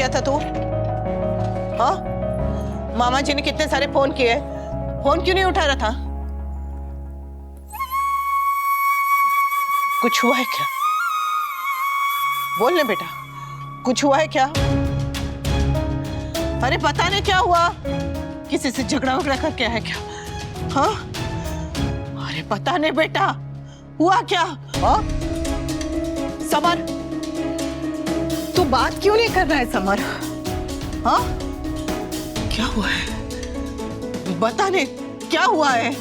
गया था तू? हाँ, मामा जी ने कितने सारे फोन किए, फोन क्यों नहीं उठा रहा था? कुछ हुआ है क्या? बोल ले बेटा, कुछ हुआ है क्या? अरे पता नहीं क्या हुआ, किसी से झगड़ा वगड़ा करके आया क्या? हाँ, अरे पता नहीं बेटा, हुआ क्या? हाँ, समर, तू बात क्यों नहीं कर रहा है समर? हाँ, क्या हुआ है? बता नहीं, क्या हुआ है?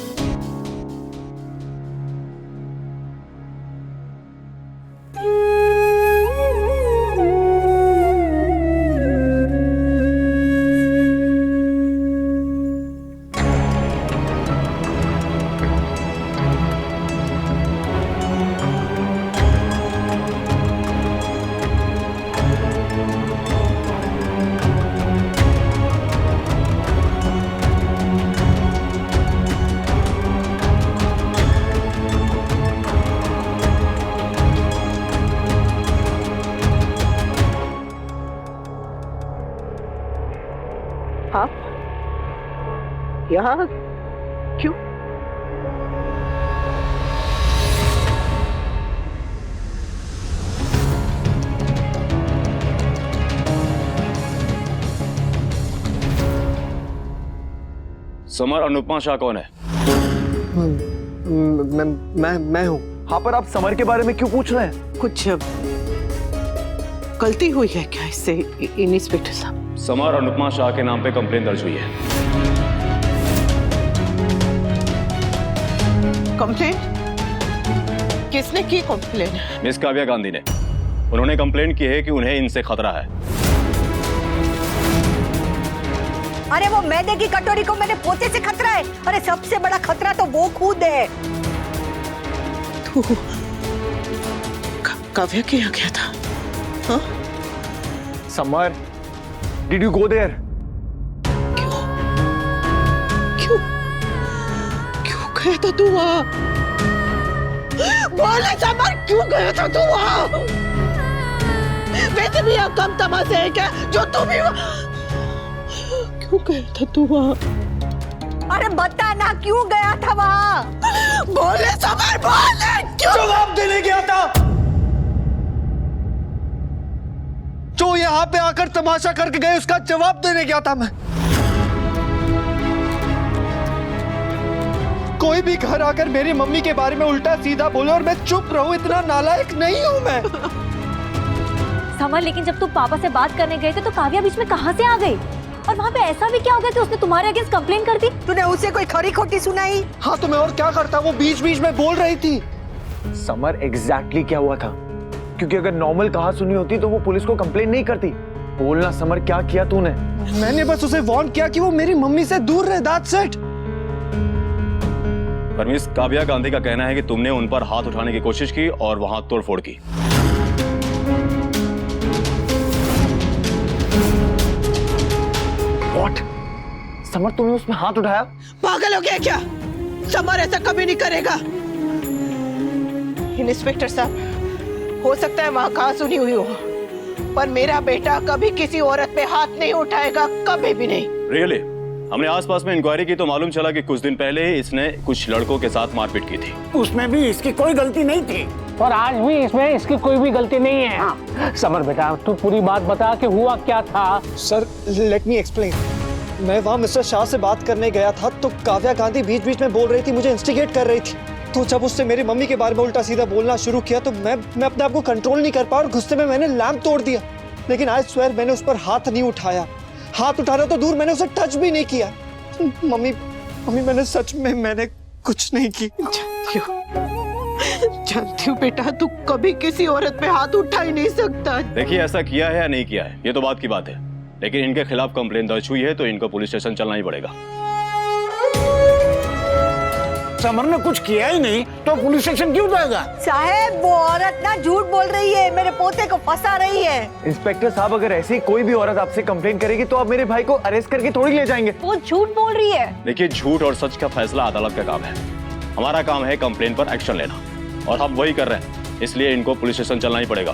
हाँ, यहाँ क्यों? समर, अनुपमा शाह कौन है? मैं हूँ। हाँ, पर आप समर के बारे में क्यों पूछ रहे हैं? कुछ गलती हुई है क्या इससे इंस्पेक्टर साहब? समर, अनुपमा शाह के नाम पे कंप्लेन दर्ज हुई है। कंप्लेन? किसने की कंप्लेन? मिस काव्या गांधी ने। उन्होंने कंप्लेन की है कि उन्हें इनसे खतरा है। अरे वो मैदे की कटोरी को मेरे पोते से खतरा है। अरे सबसे बड़ा खतरा तो वो खुद है। तू काव्या के यहाँ गया था? हाँ? Samar, did you go there? क्यों? क्यों? क्यों गया था तू वहाँ? बोले समर, क्यों गया था तू वहाँ? वैसे भी यहाँ कम तमाशे है क्या जो तू भी क्यों गया था तू वहाँ? अरे बता ना क्यों गया था वहाँ? बोले समर, बोले क्यों? जवाब देने गया था। जो यहाँ पे आकर तमाशा करके गए उसका जवाब देने गया था मैं। कोई भी घर आकर मेरी मम्मी के बारे में उल्टा सीधा बोले और मैं चुप रहूं, इतना नालायक नहीं हूं मैं। समर, लेकिन जब तुम पापा से बात करने गए थे तो काव्या बीच में कहां से आ गई? और वहाँ पे ऐसा भी क्या हो गया कि उसने तुम्हारे अगेंस्ट कंप्लेन कर दी? तूने उसे कोई खरी खोटी सुनाई? हाँ, तो मैं और क्या करता, वो बीच बीच में बोल रही थी। समर, एग्जैक्टली क्या हुआ था? क्योंकि अगर नॉर्मल कहा सुनी होती तो वो पुलिस को कंप्लेन नहीं करती। बोलना समर, क्या किया तूने? मैंने बस उसे वार्न किया कि वो मेरी मम्मी से दूर रहे, दैट्स इट। पर मिस काव्या गांधी का कहना है कि तुमने उन पर हाथ उठाने की कोशिश की और वहां तोड़फोड़ की। What? समर, तूने उसमें हाथ उठाया? पागल हो गया क्या? समर ऐसा कभी नहीं करेगा। इंस्पेक्टर साहब, हो सकता है वहां कहा सुनी हुई हो, पर मेरा बेटा कभी किसी औरत पे हाथ नहीं उठाएगा, कभी भी नहीं। रियली? हमने आसपास में इंक्वायरी की तो मालूम चला कि कुछ दिन पहले ही इसने कुछ लड़कों के साथ मारपीट की थी। उसमें भी इसकी कोई गलती नहीं थी और आज भी इसमें इसकी कोई भी गलती नहीं है। हाँ। समर बेटा, तू पूरी बात बता कि हुआ क्या था। Sir, let me explain. मैं वहाँ मिस्टर शाह से बात करने गया था तो काव्या गांधी बीच बीच में बोल रही थी, मुझे इंस्टिगेट कर रही थी। तो जब उससे मेरी मम्मी के बारे में उल्टा सीधा बोलना शुरू किया तो मैं अपने आप को कंट्रोल नहीं कर पाया और गुस्से में मैंने लैंप तोड़ दिया। लेकिन आई स्वेयर मैंने उस पर हाथ नहीं उठाया। हाथ उठाना तो दूर, मैंने उसे टच भी नहीं किया। मम्मी, मैंने सच में मैंने कुछ नहीं की। जानती हूँ बेटा, तू कभी किसी औरत पे हाथ उठा ही नहीं सकता। देखिए, ऐसा किया है या नहीं किया है ये तो बात की बात है, लेकिन इनके खिलाफ कंप्लेन दर्ज हुई है तो इनको पुलिस स्टेशन चलना ही पड़ेगा। समर ने कुछ किया ही नहीं तो पुलिस स्टेशन क्यों जाएगा? साहब, वो औरत ना झूठ बोल रही है, मेरे पोते को फंसा रही है। इंस्पेक्टर साहब, अगर ऐसी कोई भी औरत आपसे कंप्लेन करेगी तो आप मेरे भाई को अरेस्ट करके थोड़ी ले जाएंगे। वो झूठ बोल रही है। देखिए, झूठ और सच का फैसला अदालत का काम है। हमारा काम है कंप्लेन पर एक्शन लेना, और हम वही कर रहे हैं, इसलिए इनको पुलिस स्टेशन चलना ही पड़ेगा।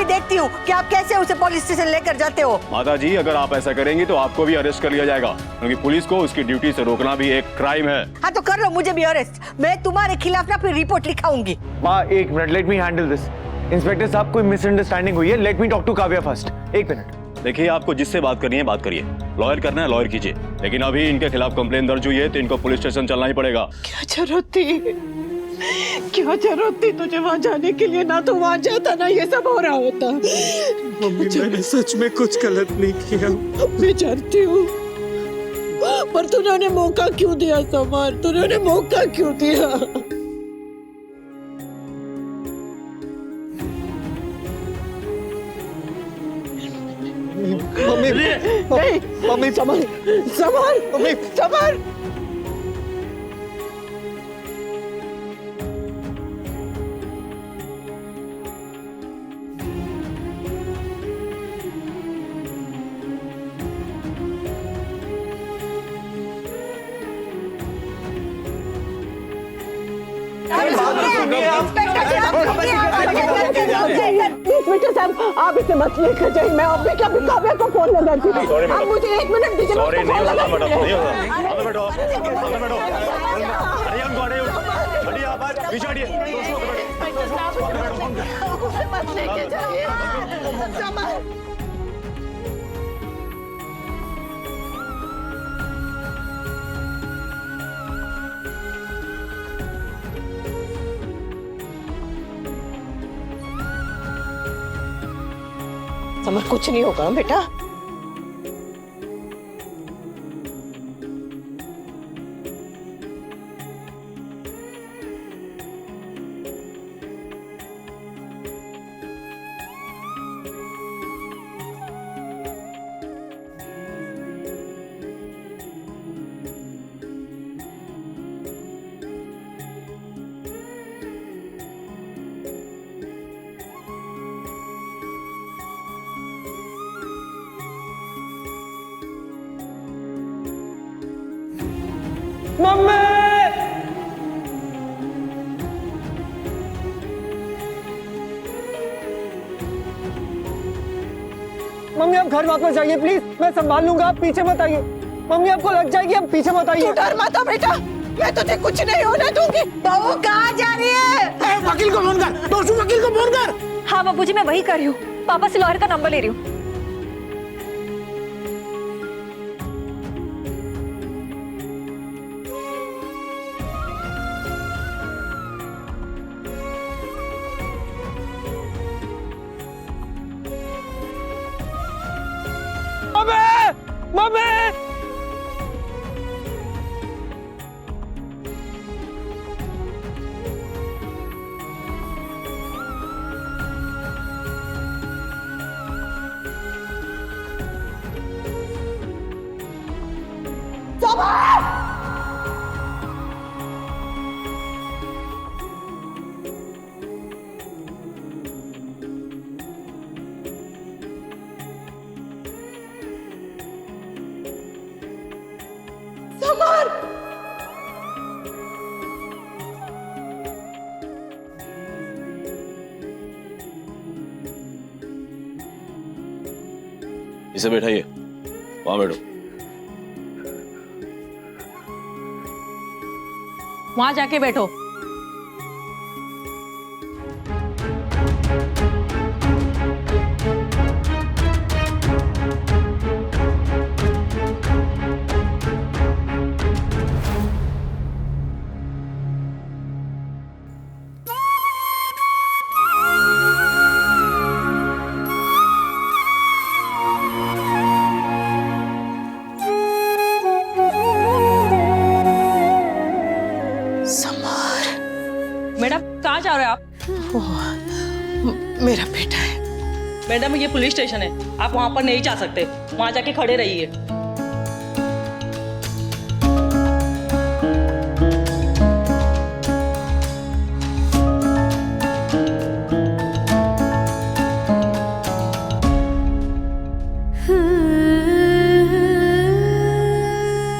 भी देखती हूँ कि आप कैसे उसे पुलिस स्टेशन लेकर जाते हो। माता जी, अगर आप ऐसा करेंगी तो आपको भी अरेस्ट कर लिया जाएगा, क्योंकि पुलिस को उसकी ड्यूटी से रोकना भी एक क्राइम है। हाँ तो कर लो मुझे भी अरेस्ट, मैं तुम्हारे खिलाफ ना फिर रिपोर्ट लिखाऊंगी। माँ एक minute, let me handle this. Inspector साहब, कोई मिसअंडरस्टैंडिंग हुई है, let me talk to Kavya first. एक मिनट। देखिए, आपको जिससे बात करनी है बात करिए, लॉयर करना है लॉयर कीजिए, लेकिन अभी इनके खिलाफ कंप्लेन दर्ज हुई है तो इनको पुलिस स्टेशन चलना ही पड़ेगा। क्या जरूरत थी, क्या जरूरत थी तुझे वहां जाने के लिए? ना तो वहां जाता ना ये सब हो रहा होता। मम्मी मैंने सच में कुछ गलत नहीं किया। मैं जानती हूँ, पर तूने उन्हें मौका क्यों दिया समर? तूने उन्हें मौका क्यों दिया? मम्मी नहीं, mummy summer, summer, mummy summer. Inspector साहब, आप इसे मत लेकर जाइए, मैं अभी क्या काव्या को फोन लगाती हूँ। आप मुझे 1 मिनट दीजिए। सॉरी, नहीं होगा मैडम, नहीं होगा। अंदर बैठो, अंदर बैठो। अरे हमको अरे हटिए, आप पीछे हटिए। मत लेके जाइए समर। समर, कुछ नहीं होगा बेटा। मम्मी आप घर वापस जाइए प्लीज, मैं संभाल लूंगा, आप पीछे मत आइए। मम्मी आपको लग जाएगी, आप पीछे मत आइए। तू डर मत बेटा, मैं तुझे कुछ नहीं होने दूंगी। बहू कहाँ जा रही है? वकील को फोन कर, दोस्तों वकील को फोन कर। हाँ बाबूजी, मैं वही कर रही हूँ, पापा से लॉयर का नंबर ले रही हूँ। मम्मी इसे बैठाइए, वहां बैठो। वहां जाके बैठो। मैडम कहाँ जा रहे हैं आप? मेरा बेटा है। मैडम ये पुलिस स्टेशन है, आप वहाँ पर नहीं जा सकते, वहाँ जाके खड़े रहिए।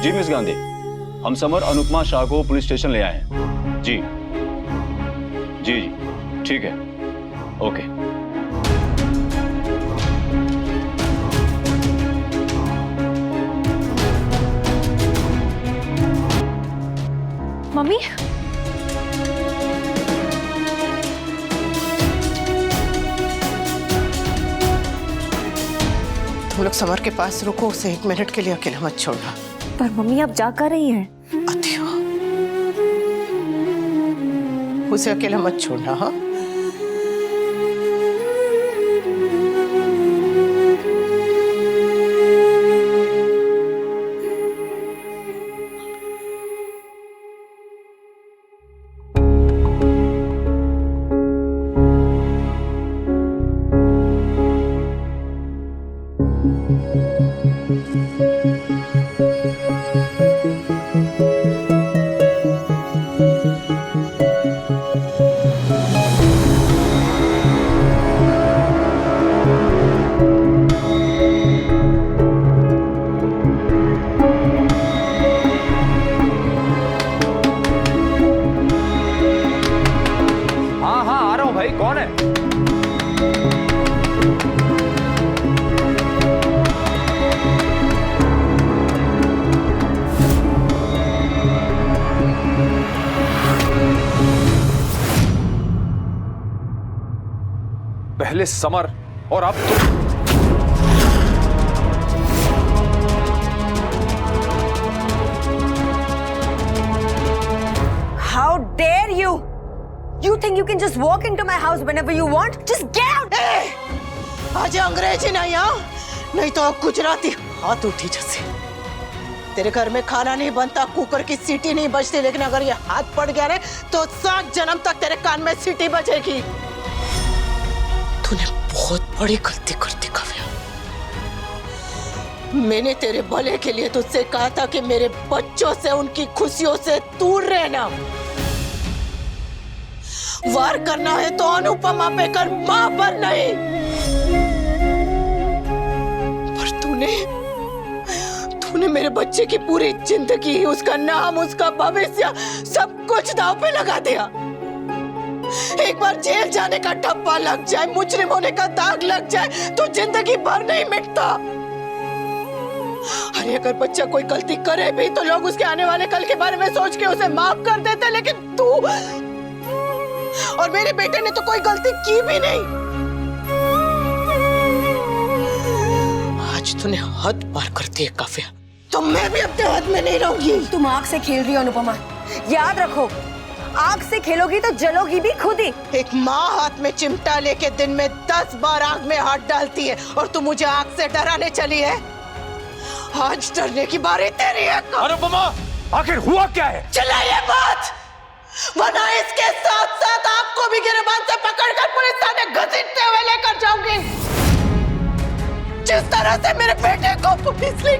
जी मिस गांधी, हम समर अनुपमा शाह को पुलिस स्टेशन ले आए हैं। जी जी जी, ठीक है, ओके। मम्मी तुम लोग समर के पास रुको, उसे 1 मिनट के लिए अकेला मत छोड़ना। पर मम्मी आप जा कर रही हैं। आती हो, उसे अकेला मत छोड़ना। हाँ पहले समर और अब तुम। How dare you? You think you can just walk into my house whenever you want? Just get out! आज अंग्रेजी नहीं, हाँ नहीं तो गुजराती हाथ उठी जैसे। तेरे घर में खाना नहीं बनता, कुकर की सीटी नहीं बजती, लेकिन अगर ये हाथ पड़ गया ना तो 7 जन्म तक तेरे कान में सीटी बजेगी। तूने बहुत बड़ी गलती कर दी काव्या। मैंने तेरे भले के लिए तुझसे कहा था कि मेरे बच्चों से, उनकी खुशियों से दूर रहना। वार करना है तो अनुपमा पे कर, मां पर नहीं। पर तूने मेरे बच्चे की पूरी जिंदगी, उसका नाम, उसका भविष्य, सब कुछ दांव पे लगा दिया। एक बार जेल जाने का ठप्पा लग जाए, मुजरिम होने का दाग लग जाए तो जिंदगी भर नहीं मिटता। अरे अगर बच्चा कोई गलती करे भी तो लोग उसके आने वाले कल के बारे में सोच के उसे माफ कर देते, लेकिन तू और मेरे बेटे ने तो कोई गलती की भी नहीं। आज तूने हद पार कर दी है काव्या, तो मैं भी अपने हाथ में नहीं रहूंगी। तुम आग से खेल रही हो अनुपमा, याद रखो आग से खेलोगी तो जलोगी भी खुद ही। एक माँ हाथ में चिमटा लेके दिन में 10 बार आग में हाथ डालती है और तू मुझे आग से डराने चली है। आज डरने की बारी तेरी है। अनुपमा, आखिर हुआ क्या है? चिल्लाइए मत, वरना इसके साथ साथ आपको भी गिरबान से पकड़कर पुलिस थाने घसीटते हुए लेकर जाऊंगी। जिस तरह से मेरे बेटे को पुलिस ले।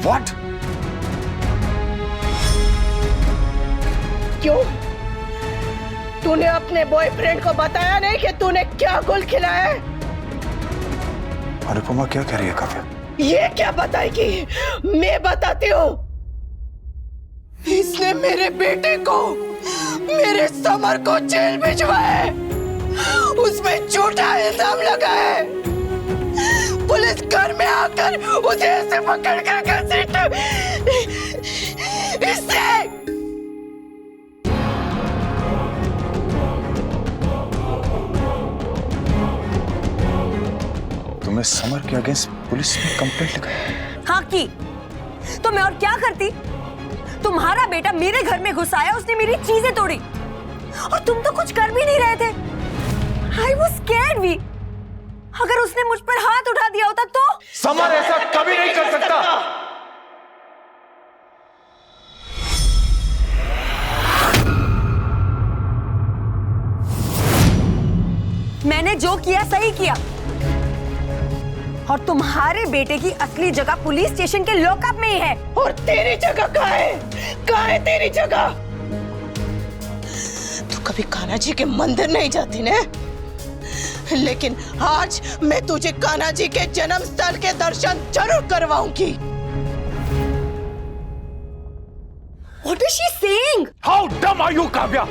What? क्यों? तूने अपने बॉयफ्रेंड को बताया नहीं कि तूने क्या गुल खिलाया है? अनुपमा क्या कह रही है काव्या? ये क्या बताएगी? मैं बताती हूँ। इसने मेरे बेटे को, मेरे समर को जेल भिजवाया है, उसमें झूठा इल्जाम लगा है। पुलिस घर में आकर उसे ऐसे पकड़ कर घसीटा। इससे तुम्हें समर के अगेंस्ट पुलिस में कंप्लेंट लगाई? हाँ की, तो मैं और क्या करती? तुम्हारा बेटा मेरे घर में घुस आया, उसने मेरी चीजें तोड़ी और तुम तो कुछ कर भी नहीं रहे थे। I was scared भी। अगर उसने मुझ पर हाथ उठा दिया होता तो? समर ऐसा कभी नहीं कर सकता। मैंने जो किया सही किया और तुम्हारे बेटे की असली जगह पुलिस स्टेशन के लॉकअप में ही है। और तेरी जगह कहाँ है? कहाँ है तेरी जगह? तू कभी कान्हा जी के मंदिर नहीं जाती ना? लेकिन आज मैं तुझे कान्हा जी के जन्म स्थल के दर्शन जरूर करवाऊंगी। What is she saying? How dumb are you, Kavya?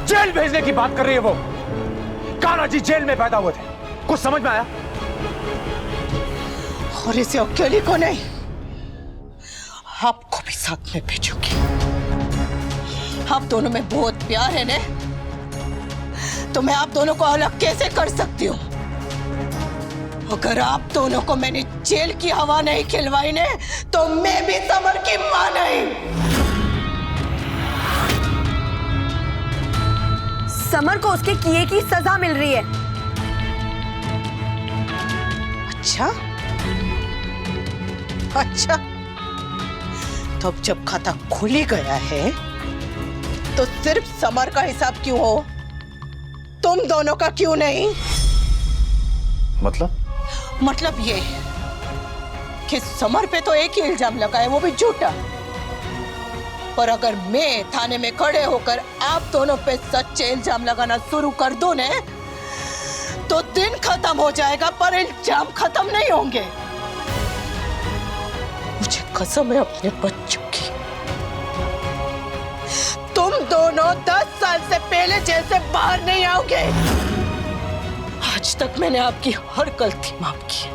Jail भेजने की बात कर रही है वो। कान्हा जी जेल में पैदा हुए थे, कुछ समझ में आया? और इसे अकेले को नहीं, आपको भी साथ में भेजूंगी। आप दोनों में बहुत प्यार है ने, तो मैं आप दोनों को अलग कैसे कर सकती हूँ? अगर आप दोनों को मैंने जेल की हवा नहीं खिलवाई ने, तो मैं भी समर की मां नहीं। समर को उसके किए की सजा मिल रही है। अच्छा अच्छा, तो अब जब खाता खुल ही गया है तो सिर्फ समर का हिसाब क्यों हो, तुम दोनों का क्यों नहीं? मतलब ये कि समर पे तो एक ही इल्जाम लगा है, वो भी झूठा। पर अगर मैं थाने में खड़े होकर आप दोनों पे सच्चे इल्जाम लगाना शुरू कर दूं ने, तो दिन खत्म हो जाएगा पर इल्जाम खत्म नहीं होंगे। मुझे कसम है अपने बच्चों की, तुम दोनों 10 साल से पहले जेल से बाहर नहीं आओगे। आज तक मैंने आपकी हर गलती माफ की,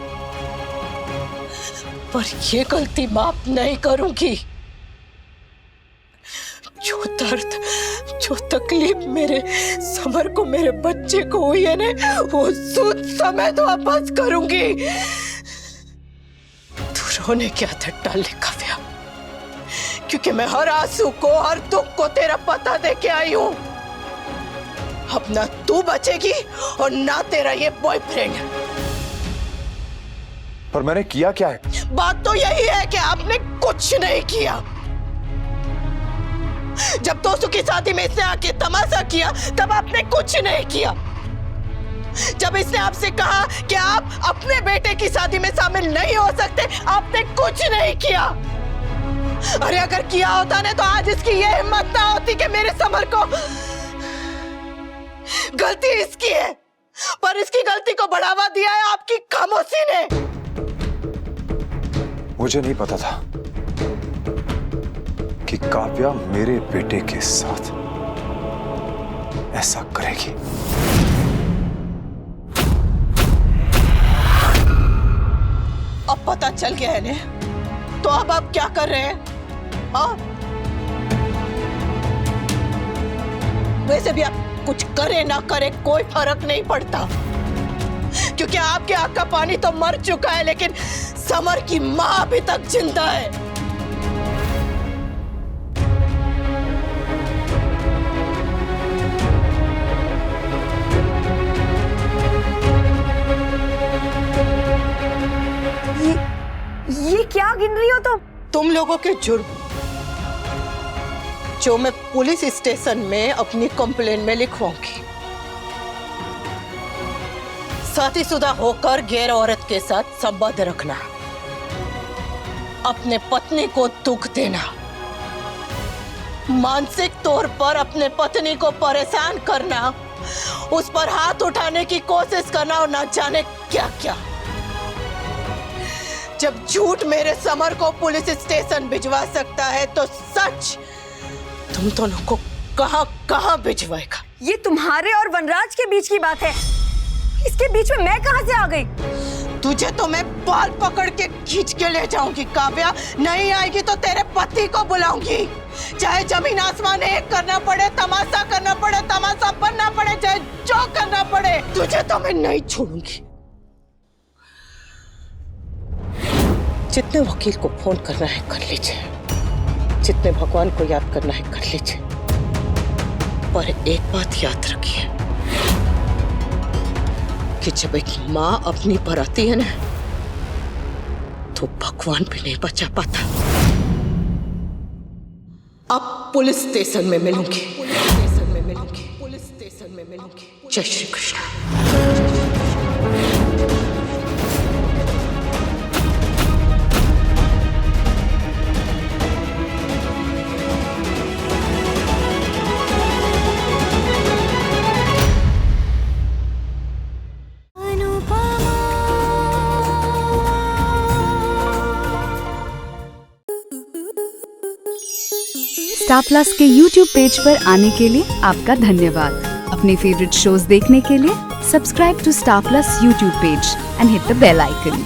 पर ये गलती माफ नहीं करूंगी। जो दर्द, जो तकलीफ मेरे समर को, मेरे बच्चे को हुई है ना, वो सूद समेत वापस करूंगी। तू रोने की आदत डाल ले काव्या, क्योंकि मैं हर आंसू को, हर दुख को तेरा पता दे के आई हूं। अब ना तू बचेगी और ना तेरा ये बॉयफ्रेंड। पर मैंने किया क्या है? बात तो यही है कि आपने कुछ नहीं किया। जब दोस्तों की शादी में इसने आके तमाशा किया, तब आपने कुछ नहीं किया। जब इसने आपसे कहा कि आप अपने बेटे की शादी में शामिल नहीं हो सकते, आपने कुछ नहीं किया। अरे अगर किया होता ना, तो आज इसकी ये हिम्मत ना होती कि मेरे समर को, गलती इसकी है, पर इसकी गलती को बढ़ावा दिया है आपकी खामोशी ने। मुझे नहीं पता था कि काव्या मेरे बेटे के साथ ऐसा करेगी। अब पता चल गया है ने, तो अब आप क्या कर रहे हैं? हाँ? वैसे भी आप कुछ करे ना करे कोई फर्क नहीं पड़ता, क्योंकि आपके आंख का पानी तो मर चुका है, लेकिन समर की मां अभी तक जिंदा है। ये क्या गिन रही हो तुम लोगों के जुर्म जो मैं पुलिस स्टेशन में अपनी कंप्लेन में लिखवाऊंगी। शादीशुदा होकर गैर औरत के साथ संबंध रखना, अपने पत्नी को दुख देना, मानसिक तौर पर अपने पत्नी को परेशान करना, उस पर हाथ उठाने की कोशिश करना और न जाने क्या क्या। जब झूठ मेरे समर को पुलिस स्टेशन भिजवा सकता है, तो सच तुम दोनों को कहां कहां भिजवाएगा? ये तुम्हारे और वनराज के बीच की बात है, इसके बीच में मैं कहां से आ गई? तुझे तो मैं बाल पकड़ के खींच के ले जाऊंगी काव्या। नहीं आएगी तो तेरे पति को बुलाऊंगी, चाहे जमीन आसमान एक करना पड़े, तमाशा करना पड़े, तमाशा बनना पड़े, चाहे जो करना पड़े, तुझे तो मैं नहीं छोड़ूंगी। जितने वकील को फोन करना है कर लीजिए, जितने भगवान को याद करना है कर लीजिए, पर एक बात याद रखिए कि जब एक मां अपनी पर आती है ना, तो भगवान भी नहीं बचा पाता। अब पुलिस स्टेशन में मिलूंगी, पुलिस स्टेशन में मिलूंगी, पुलिस स्टेशन में मिलूंगी। जय श्री कृष्ण। स्टार प्लस के YouTube पेज पर आने के लिए आपका धन्यवाद। अपने फेवरेट शोज देखने के लिए subscribe to star plus YouTube page and hit the bell icon.